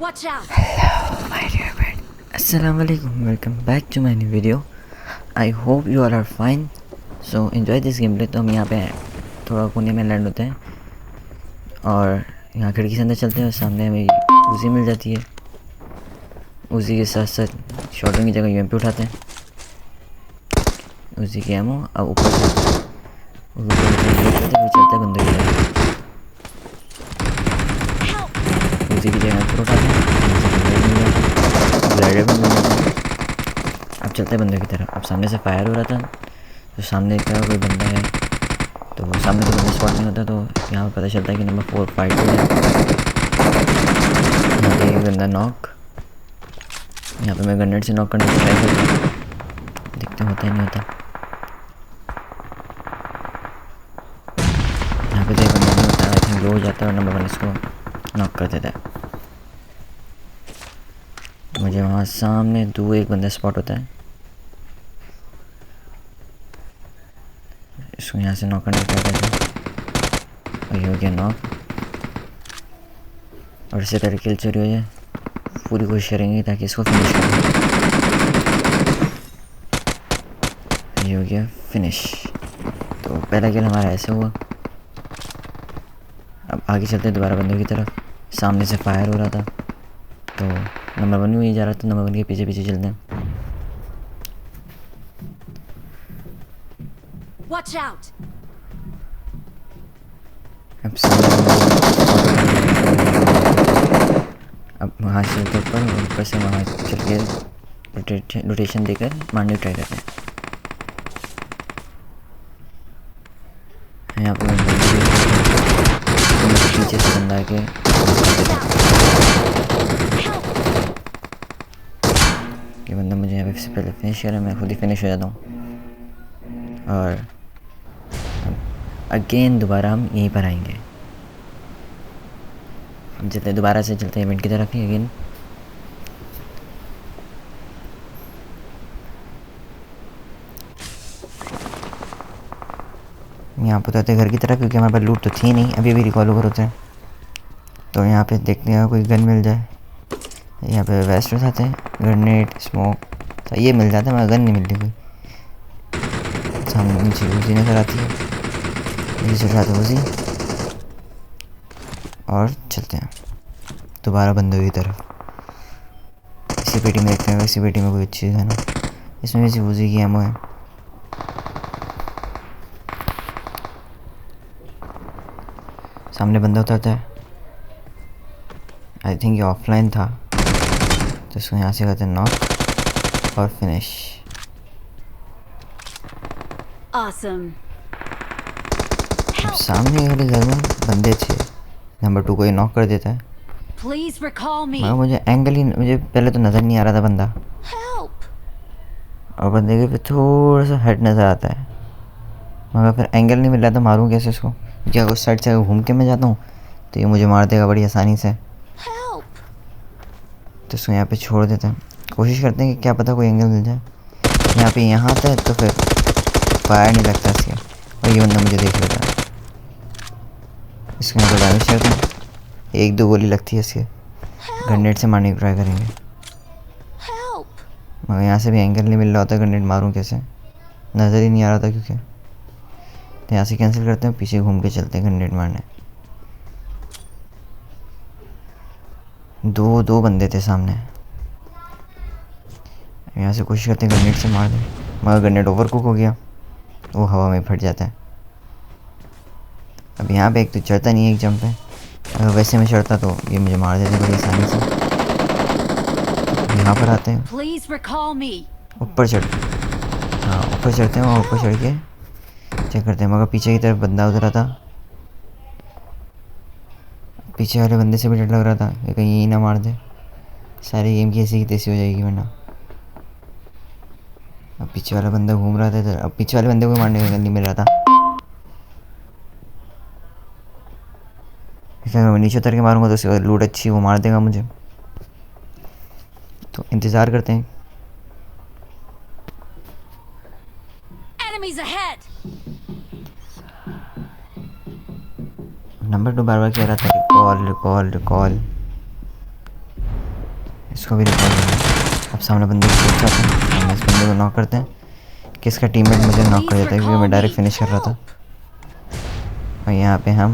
Watch out! Hello, my dear friend. Assalamualaikum. Welcome back to my new video. I hope you all are fine. So enjoy this gameplay. तो हम यहाँ पे थोड़ा कोने में land होते हैं और यहाँ खिड़की से अंदर चलते हैं और सामने हमें उजी मिल जाती है। उजी के साथ साथ शॉटगन की जगह यूएमपी उठाते हैं। उजी की एमो अब ऊपर चलता है बंदे की तरफ। उजी की जगह ऊपर उठाते हैं। ग्लाइडर भी मिल जाता है। अब चलते हैं बंदे की तरफ। अब सामने से फायर हो रहा था तो सामने का कोई बंदा है तो वो सामने तो बंदा स्पॉट नहीं होता तो यहाँ पर पता चलता है कि नंबर 4 फाइट हो गया। यहाँ पे एक बंदा नॉक। यहाँ पे मैं गन्नेट से नॉक करने की ट्राई करता हूँ, देखते होता ही नहीं होता। यहाँ पे तो एक बंदा नहीं होता, आई थिंक लो हो जाता है और नंबर 1 इसको नॉक कर देता है। मुझे वहाँ सामने एक बंदा स्पॉट होता है, इसको यहाँ से नॉक करने की ट्राई करते हैं और ये हो गया नॉक। और इससे पहले किल चोरी हो जाए पूरी कोशिश करेंगे ताकि इसको फिनिश करें। ये हो गया फिनिश। तो पहला किल हमारा ऐसे हुआ। अब आगे चलते हैं दोबारा बंदों की तरफ। सामने से फायर हो रहा था तो नंबर 1 भी जा रहा था, नंबर 1 के पीछे पीछे चलते हैं। Watch out! अब वहाँ से ऊपर से वहाँ चल के रोटेशन देकर मारने की ट्राई करते हैं। यहाँ पर पीछे से बंदा के ये बंदा मुझे यहाँ पे से पहले फिनिश कर रहा है, मैं खुद ही फिनिश हो जाता हूँ और अगेन दोबारा हम यहीं पर आएंगे। हम चलते दोबारा से चलते हैं इवेंट की तरफ ही अगेन। यहाँ पर तो घर की तरफ क्योंकि हमारे पास लूट तो थी नहीं, अभी रिकॉल ओवर होते हैं तो यहाँ पे देखते हैं कोई गन मिल जाए। यहाँ पे वेस्ट उठाते हैं, ग्रेनेड स्मोक तो ये मिल जाता है, मगर गन नहीं मिलती कोई। सामने नीचे उसी नजर आती है, नीचे उठाते हैं उसी और चलते हैं दोबारा बंदों की तरफ। इसी पेटी में देखते हैं, इसी पेटी में कोई अच्छी है ना, इसमें भी उसी की एमो है। सामने बंदा उतरता है, आई थिंक ये ऑफलाइन था तो इसको यहाँ से करते हैं नॉक और फिनिश। Awesome. सामने वाले घर में बंदे थे, नंबर 2 को ये नॉक कर देता है। Please recall me. मगर मुझे पहले तो नज़र नहीं आ रहा था बंदा, Help. और बंदे के पे थोड़ा सा हेड नज़र आता है, मगर फिर एंगल नहीं मिल रहा था, मारूं कैसे इसको? क्या उस साइड से घूम के मैं जाता हूँ तो ये मुझे मार देगा बड़ी आसानी से। Help. तो इसको यहाँ पे छोड़ देते हैं, कोशिश करते हैं कि क्या पता कोई एंगल मिल जाए। यहाँ आता है तो फिर फायर नहीं लगता इसके और ये बंदा मुझे देख लेता है। इसको यहाँ पर डैमेज करते हैं, 1-2 गोली लगती है इसके, ग्रेनेड से मारने की ट्राई करेंगे। Help. मगर यहाँ से भी एंगल नहीं मिल रहा होता, ग्रेनेड मारूं कैसे, नज़र ही नहीं आ रहा था क्योंकि। तो यहाँ से कैंसिल करते हैं, पीछे घूम के चलते हैं ग्रेनेड मारने। दो बंदे थे सामने, यहाँ से कोशिश करते हैं ग्रेनेड से मार दें, मगर ग्रेनेड ओवरकुक हो गया, वो हवा में फट जाता है। अब यहाँ पे एक तो चढ़ता नहीं है एक जंप पे, अगर वैसे में चढ़ता तो ये मुझे मार देते बड़ी आसानी से। यहाँ पर आते हैं, ऊपर चढ़ते हैं और ऊपर चढ़ के चेक करते हैं, मगर पीछे की तरफ बंदा उतरा था। पीछे वाले बंदे से भी डर लग रहा था कि कहीं यही ना मार दे, सारी गेम की ऐसी की तैसी हो जाएगी वरना। अब पीछे वाला बंदा घूम रहा था इधर, अब पीछे वाले बंदे को मारने का नहीं मिल रहा था। मैं नीचे उतर के मारूंगा तो उसकी लूट अच्छी वो मार देगा मुझे, तो इंतज़ार करते हैं। Enemies ahead. नंबर 2 बार बार कह रहा था रिकॉल रिकॉल रिकॉल। इसको भी रिकॉल करना। अब सामने बंदे को देख जाते हैं, हम इस बंदे को नॉक करते हैं कि इसका टीममेट मुझे नॉक कर देता है क्योंकि मैं डायरेक्ट फिनिश कर रहा था और यहाँ पे हम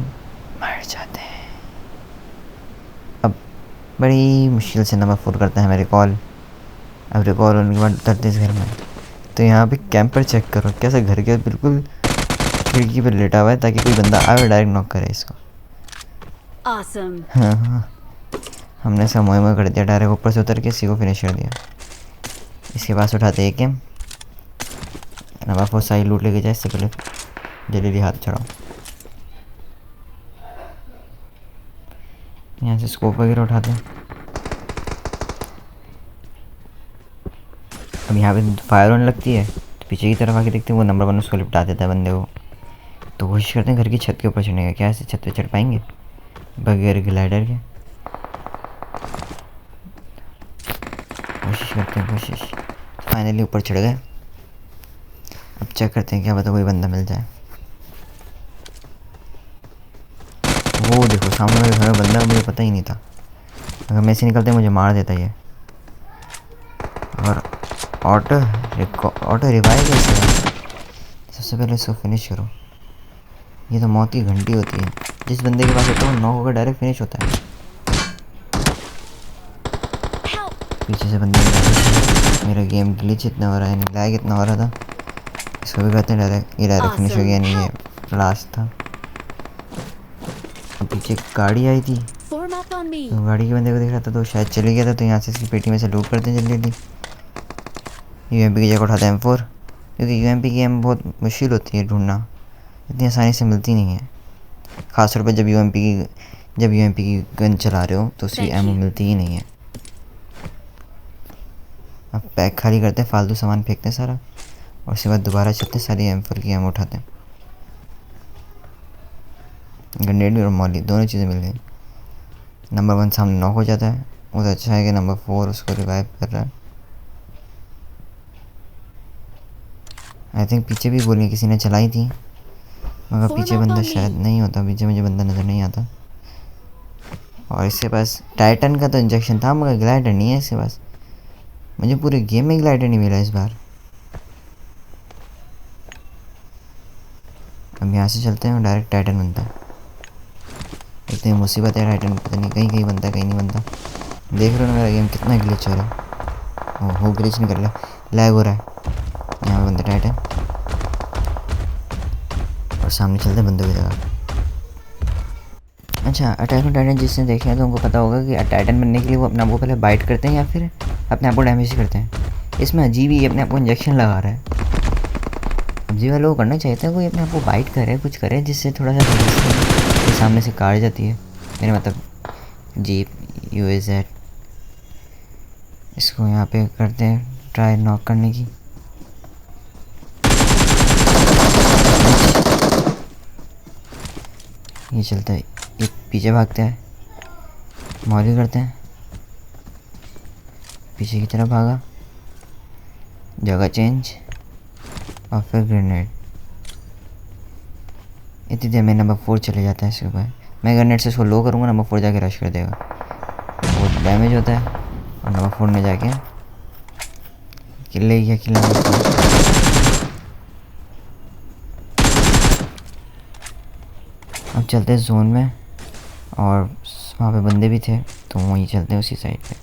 मर जाते हैं। अब बड़ी मुश्किल से नंबर 4 करते हैं हमें रिकॉल। अब रिकॉल होने के बाद उतरते इस घर में, तो यहाँ पे कैंपर चेक करो कैसे घर के बिल्कुल खिड़की पर लेटा हुआ है ताकि कोई बंदा आए और डायरेक्ट नॉक करे इसको। Awesome. हाँ, हमने सब मोह कर दिया, डायरेक्ट ऊपर से उतर के इसी को फिनिश कर दिया। इसके पास उठाते एक गेम नंबर 4 साइड लूट लेके जाए, इससे पहले जल्दी हाथ चढ़ाओ। यहाँ से स्कोप वगैरह उठाते हैं। अब यहाँ पे फायर होने लगती है तो पीछे की तरफ आके देखते हैं वो नंबर 1 उसको लिपटा देता है बंदे को। तो कोशिश करते हैं घर की छत के ऊपर चढ़ने का। क्या ऐसे छत पे चढ़ पाएंगे बगैर ग्लाइडर के? कोशिश करते हैं कोशिश। फाइनली ऊपर चढ़ गए। अब चेक करते हैं क्या पता कोई बंदा मिल जाए। वो देखो सामने मेरे घर में बंदा, मुझे पता ही नहीं था। अगर मैं से निकलते मुझे मार देता ये। और ऑटो रिवाइव है इसका। सबसे पहले इसको फिनिश करो। ये तो मौत की घंटी होती है, जिस बंदे के पास होता है वो नॉक होकर डायरेक्ट फिनिश होता है। पीछे से बंदे मेरा गेम ग्लिच इतना हो रहा है, नहीं लैग इतना हो रहा था। इसको भी कहते हैं डायरेक्ट, ये डायरेक्ट फिनिश हो गया। नहीं ये लास्ट था। अब पीछे गाड़ी आई थी तो गाड़ी के बंदे को देख रहा था तो शायद चले गया था, तो यहाँ से इसकी पेटी में से लूट करते हैं जल्दी। UMP की जगह उठाते हैं M4, क्योंकि UMP की एम बहुत मुश्किल होती है ढूंढना, इतनी आसानी से मिलती नहीं है। ख़ासतौर पर जब UMP की गन चला रहे हो तो उसकी एमो मिलती ही नहीं है। अब पैक खाली करते हैं, फालतू सामान फेंकते हैं सारा, और उसके बाद दोबारा चलते हैं, सारी M4 की एमो उठाते हैं। ग्रेनेड और मॉली दोनों चीज़ें मिल गई। नंबर 1 सामने नॉक हो जाता है। वो तो अच्छा है कि नंबर 4 उसको रिवाइव कर रहा है। आई थिंक पीछे भी गोलियाँ किसी ने चलाई थी, मगर पीछे बंदा शायद नहीं होता। पीछे मुझे बंदा नज़र नहीं आता। और इसके पास टाइटन का तो इंजेक्शन था, मगर ग्लाइडर नहीं है इसके पास। मुझे पूरे गेम में ग्लाइडर नहीं मिला इस बार। अब यहाँ से चलते हैं और डायरेक्ट टाइटन बनता है। इतनी मुसीबत है टाइटन, पता नहीं कहीं कहीं बनता कहीं नहीं बनता। देख रहे हो ना मेरा गेम कितना ग्लिच हो रहा है। वो ग्लिच नहीं कर रहा, लैग हो रहा है। यहाँ पे बनता टाइटन और सामने चलते हैं बंदों की जगह। अच्छा, अटैक ऑन टाइटन जिसने देखे हैं तो उनको पता होगा कि टाइटन बनने के लिए वो अपने आप को पहले बाइट करते हैं या फिर अपने आप को डैमेज करते हैं। इसमें अजीब ही अपने आप को इंजेक्शन लगा रहा है। अब जी वालों को करना चाहिए था कोई अपने आप को बाइट करे, कुछ करे जिससे थोड़ा सा सामने से काट जाती है। मेरा मतलब जीप UAZ। इसको यहाँ पे करते हैं ट्राई नॉक करने की। ये चलता है, ये पीछे भागते हैं, मॉली करते हैं, पीछे की तरफ भागा, जगह चेंज और फिर ग्रेनेड। इतनी देर में नंबर 4 चले जाता है इसके ऊपर। मैं ग्रेनेड से इसको लो करूँगा, नंबर 4 जाके रश कर देगा, बहुत डैमेज होता है। और नंबर 4 ने जाके किल ले गया। किल अब चलते हैं जोन में, और वहाँ पे बंदे भी थे तो वहीं चलते हैं उसी साइड पे।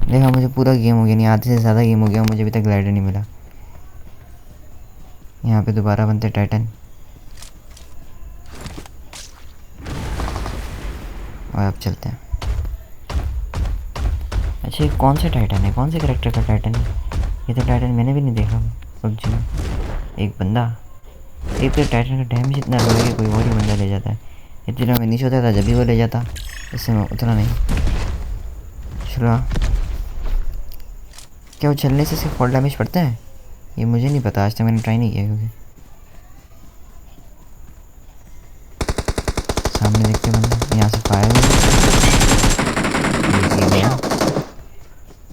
देखा, मुझे पूरा गेम हो गया, नहीं आधे से ज़्यादा गेम हो गया, मुझे अभी तक ग्लाइडर नहीं मिला। यहाँ पे दोबारा बनते टाइटन और अब चलते हैं। अच्छा, ये कौन सा टाइटन है, कौन से कैरेक्टर का टाइटन है? ये तो टाइटन मैंने भी नहीं देखा PUBG में। एक बंदा, एक तो टाइटन का डैमेज इतना लो है कि कोई और ही बंदा ले जाता है। इतना मैं नीचे होता था जब भी वो ले जाता, इससे मैं उतना नहीं। चलो, क्या वो चलने से सिर्फ फॉल डैमेज पड़ता है? ये मुझे नहीं पता, आज तक मैंने ट्राई नहीं किया। क्योंकि सामने देखते बंदा, यहाँ से फायर गया।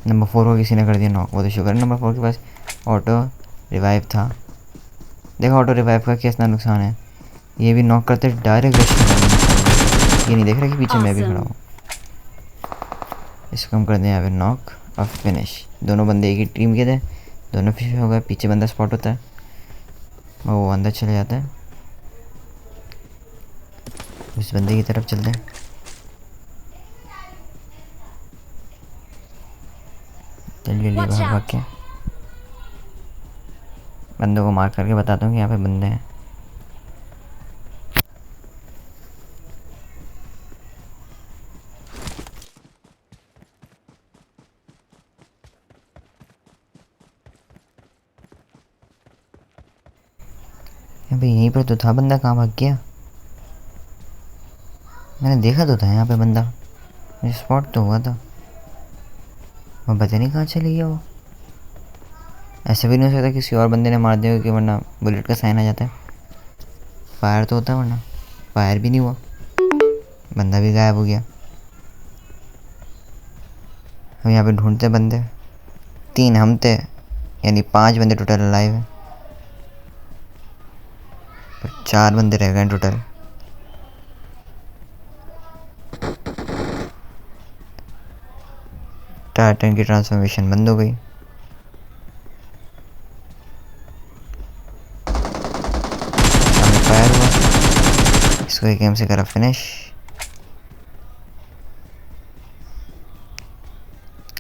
नंबर 4 को किसी ने कर दिया नॉक। वो तो शुक्र है नंबर 4 के पास ऑटो रिवाइव था। देखो ऑटो रिवाइव का कितना नुकसान है। ये भी नॉक करते डायरेक्ट रश कर ये नहीं देख रहा कि पीछे मैं भी खड़ा Awesome. हूँ। इसको हम कर दें यहाँ पे नॉक और फिनिश। दोनों बंदे एक ही टीम के थे, दोनों फिनिश हो गए। पीछे बंदा स्पॉट होता है, वो अंदर चले जाता है। उस बंदे की तरफ चलते हैं। जल्दी जल्दी Watch भाग भाग out. के बंदों को मार करके बताता हूँ कि यहाँ पे बंदे हैं। यहाँ पे यहीं पर तो था बंदा, कहाँ भाग गया? मैंने देखा तो था यहाँ पे बंदा, मुझे स्पॉट तो हुआ था, वो पता नहीं कहाँ चले गया वो। ऐसा भी नहीं हो सकता किसी और बंदे ने मार दिया, क्योंकि वरना बुलेट का साइन आ जाता है। फायर तो होता है, वरना फायर भी नहीं हुआ, बंदा भी गायब हो गया। हम यहाँ पे ढूंढते बंदे, 3 हम थे, यानी 5 बंदे टोटल लाइव हैं, पर 4 बंदे रह गए टोटल। टाइटन की ट्रांसफॉर्मेशन बंद हो गई। हमें फायर हुआ, इसको एक गेम से करा फिनिश।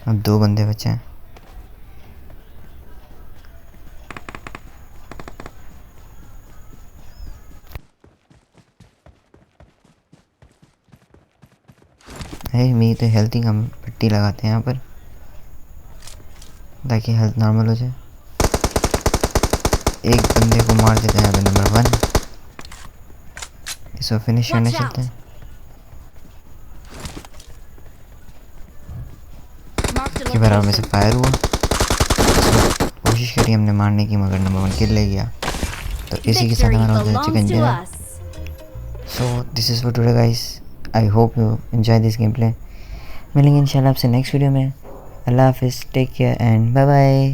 अब 2 बंदे बचे हैं। मेरी तो हेल्थ ही हम पट्टी लगाते हैं यहाँ पर, ताकि हेल्थ नॉर्मल हो जाए। एक बंदे को मार देते हैं यहाँ पे, नंबर 1। इसको फिनिश करने Watch चलते out. हैं। Marked a के बराबर में से location. फायर हुआ, कोशिश करी हमने मारने की, मगर नंबर 1 किल ले गया। तो इसी के साथ Victory हमारा हो जाए chicken belongs to dinner. us. So this is for today guys, I hope you enjoy this game play. मिलेंगे इंशाल्लाह आपसे नेक्स्ट वीडियो में। अल्लाह हाफिज़, take care and bye bye.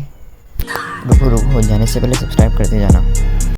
रुको जाने से पहले सब्सक्राइब करते जाना।